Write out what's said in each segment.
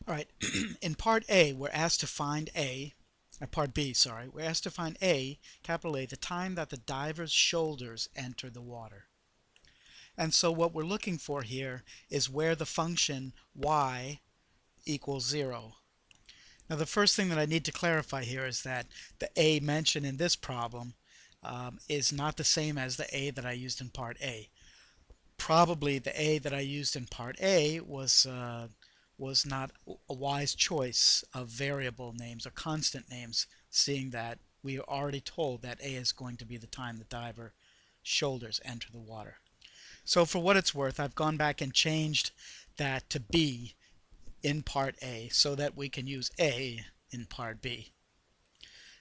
All right, in part A, we're asked to find part B, sorry, we're asked to find capital A, the time that the diver's shoulders enter the water. And so what we're looking for here is where the function y equals 0. Now the first thing that I need to clarify here is that the A mentioned in this problem is not the same as the A that I used in part A. Probably the A that I used in part A was not a wise choice of variable names or constant names, seeing that we are already told that A is going to be the time the diver shoulders enter the water. So for what it's worth, I've gone back and changed that to B in part A so that we can use A in part B.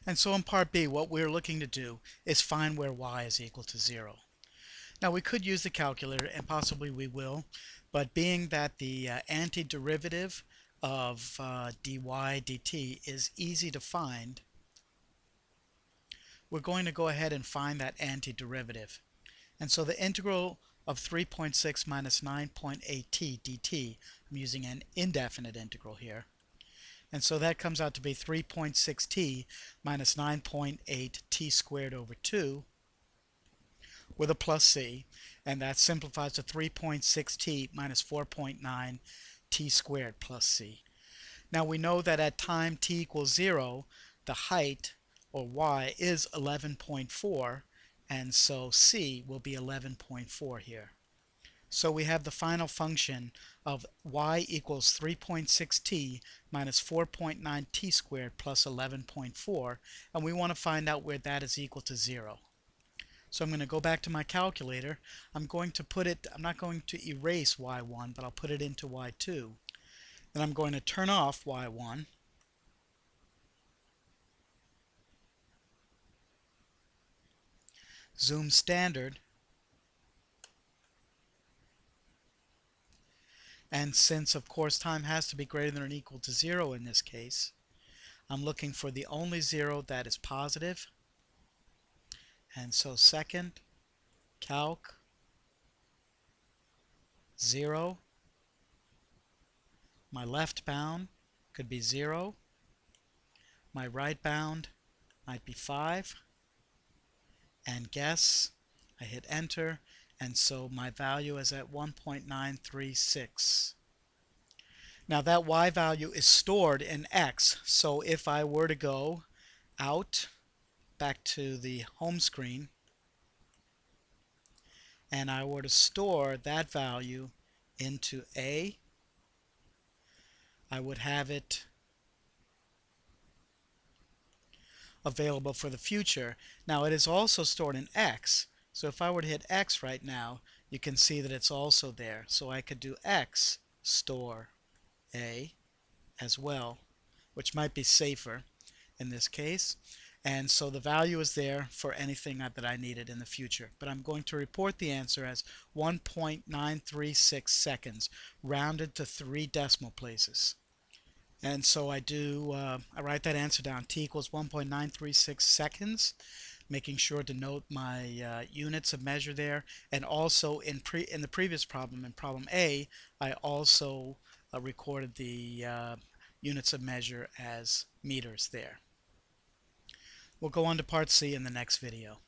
And so in part B, what we're looking to do is find where y is equal to 0. Now we could use the calculator, and possibly we will, but being that the antiderivative of dy dt is easy to find, we're going to go ahead and find that antiderivative. And so the integral of 3.6 minus 9.8t dt, I'm using an indefinite integral here, and so that comes out to be 3.6t minus 9.8t squared over 2 with a plus c, and that simplifies to 3.6t minus 4.9 t squared plus c. Now we know that at time t equals 0, the height, or y, is 11.4, and so c will be 11.4 here. So we have the final function of y equals 3.6t minus 4.9t squared plus 11.4, and we want to find out where that is equal to 0. So I'm going to go back to my calculator. I'm not going to erase y1, but I'll put it into y2. Then I'm going to turn off y1. Zoom standard. And since, of course, time has to be greater than or equal to 0 in this case, I'm looking for the only 0 that is positive. And so second, calc, 0. My left bound could be 0. My right bound might be 5. And guess, I hit enter, and so my value is at 1.936. Now that y value is stored in x, so if I were to go out, back to the home screen, and I were to store that value into A, I would have it available for the future. Now it is also stored in X, so if I were to hit X right now, you can see that it's also there. So I could do X store A as well, which might be safer in this case. And so the value is there for anything that I needed in the future. But I'm going to report the answer as 1.936 seconds, rounded to 3 decimal places. And so I write that answer down. T equals 1.936 seconds, making sure to note my units of measure there. And also in the previous problem, in problem A, I also recorded the units of measure as meters there. We'll go on to part C in the next video.